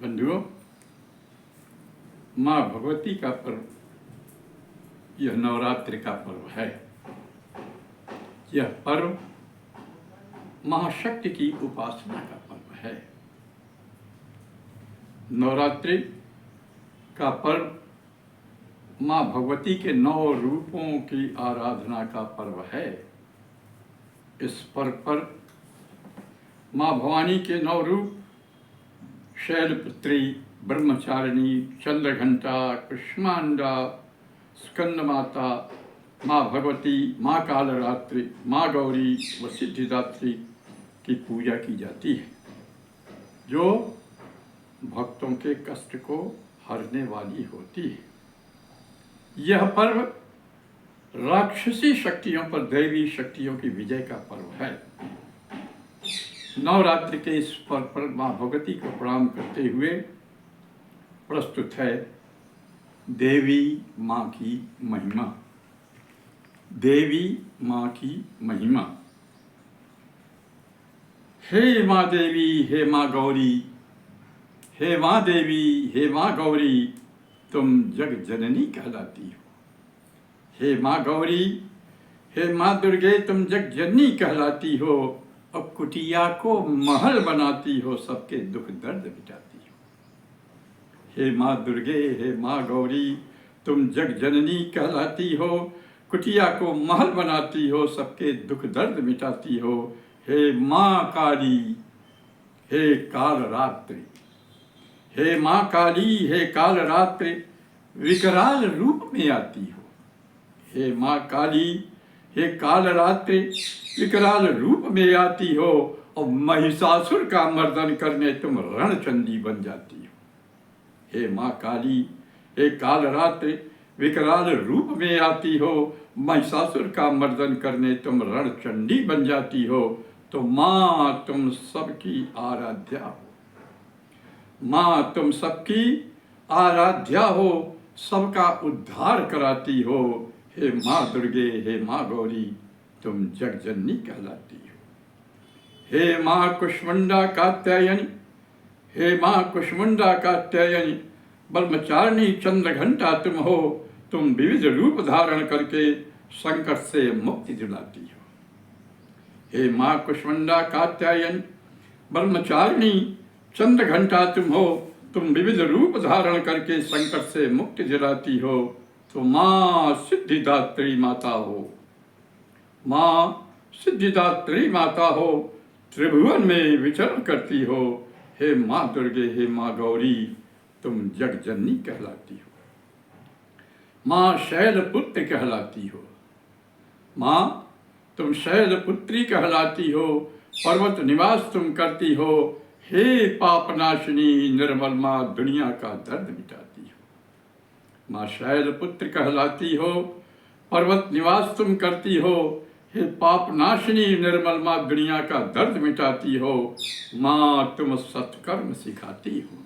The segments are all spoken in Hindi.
बंधुओं, माँ भगवती का पर्व, यह नवरात्रि का पर्व है। यह पर्व महाशक्ति की उपासना का पर्व है। नवरात्रि का पर्व माँ भगवती के 9 रूपों की आराधना का पर्व है। इस पर्व पर माँ भवानी के 9 रूप शैलपुत्री, ब्रह्मचारिणी, चंद्रघंटा, कुष्मांडा, स्कंद माता, माँ भगवती, माँ कालरात्रि, माँ गौरी व सिद्धिदात्री की पूजा की जाती है, जो भक्तों के कष्ट को हरने वाली होती है। यह पर्व राक्षसी शक्तियों पर दैवी शक्तियों की विजय का पर्व है। नवरात्रि के इस पर्व पर माँ भगवती को प्रणाम करते हुए प्रस्तुत है देवी माँ की महिमा। देवी माँ की महिमा। हे माँ देवी, हे माँ गौरी, हे माँ देवी, हे माँ गौरी, तुम जग जननी कहलाती हो। हे माँ गौरी, हे माँ दुर्गे, तुम जग जननी कहलाती हो और कुटिया को महल बनाती हो, सबके दुख दर्द मिटाती हो। हे माँ दुर्गे, हे माँ गौरी, तुम जग जननी कहलाती हो, कुटिया को महल बनाती हो, सबके दुख दर्द मिटाती हो। हे माँ काली, हे कालरात्रि, हे माँ काली, हे कालरात्रि, विकराल रूप में आती हो। हे माँ काली, हे कालरात्रि, विकराल रूप में आती हो और महिषासुर का मर्दन करने तुम रणचंडी बन जाती हो। हे माँ काली, हे कालरात्रि, विकराल रूप में आती हो, महिषासुर का मर्दन करने तुम रणचंडी बन जाती हो। तो माँ तुम सबकी आराध्या हो। माँ तुम सबकी आराध्या हो, सबका उद्धार कराती हो। हे माँ दुर्गे, हे माँ गौरी, तुम जगजननी कहलाती हो। हे माँ कुष्मांडा कात्यायनी, हे माँ कुष्मांडा कात्यायनी, ब्रह्मचारिणी चंद्रघंटा तुम हो। तुम विविध रूप धारण करके संकट से मुक्ति दिलाती हो। हे माँ कुष्मांडा कात्यायनी, ब्रह्मचारिणी चंद्रघंटा तुम हो। तुम विविध रूप धारण करके संकट से मुक्ति दिलाती हो। तो माँ सिद्धिदात्री माता हो। माँ सिद्धिदात्री माता हो, त्रिभुवन में विचरण करती हो। हे माँ दुर्गे, हे माँ गौरी, तुम जगजननी कहलाती हो। माँ शैलपुत्री कहलाती हो। माँ तुम शैलपुत्री कहलाती हो, पर्वत निवास तुम करती हो। हे पापनाशिनी निर्मल माँ, दुनिया का दर्द मिटाती हो। माँ शैलपुत्र कहलाती हो, पर्वत निवास तुम करती हो। हे पापनाशिनी निर्मल माँ, दुनिया का दर्द मिटाती हो। माँ तुम सत्कर्म सिखाती हो।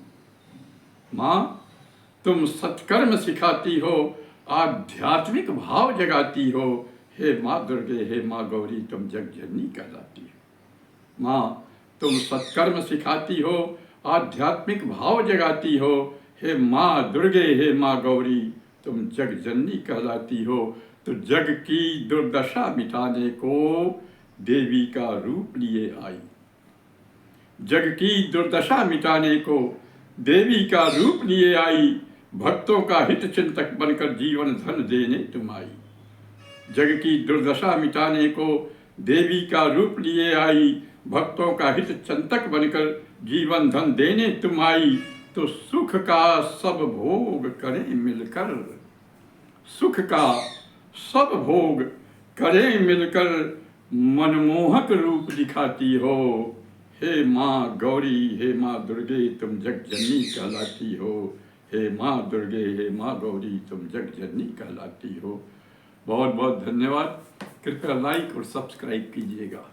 माँ तुम सत्कर्म सिखाती हो, आध्यात्मिक भाव जगाती हो। हे माँ दुर्गे, हे माँ गौरी, तुम जगजननी कहलाती हो। माँ तुम सत्कर्म सिखाती हो, आध्यात्मिक भाव जगाती हो। हे माँ दुर्गे, हे माँ गौरी, तुम जगजननी कहलाती हो। तो जग की दुर्दशा मिटाने को देवी का रूप लिए आई। जग की दुर्दशा मिटाने को देवी का रूप लिए आई। भक्तों का हित चिंतक बनकर जीवन धन देने तुम आई। जग की दुर्दशा मिटाने को देवी का रूप लिए आई। भक्तों का हित चिंतक बनकर जीवन धन देने तुम आई। तो सुख का सब भोग करें मिलकर, सुख का सब भोग करें मिलकर, मनमोहक रूप दिखाती हो। हे माँ गौरी, हे माँ दुर्गे, तुम जगजननी कहलाती हो। हे माँ दुर्गे, हे माँ गौरी, तुम जगजननी कहलाती हो। बहुत बहुत धन्यवाद। कृपया लाइक और सब्सक्राइब कीजिएगा।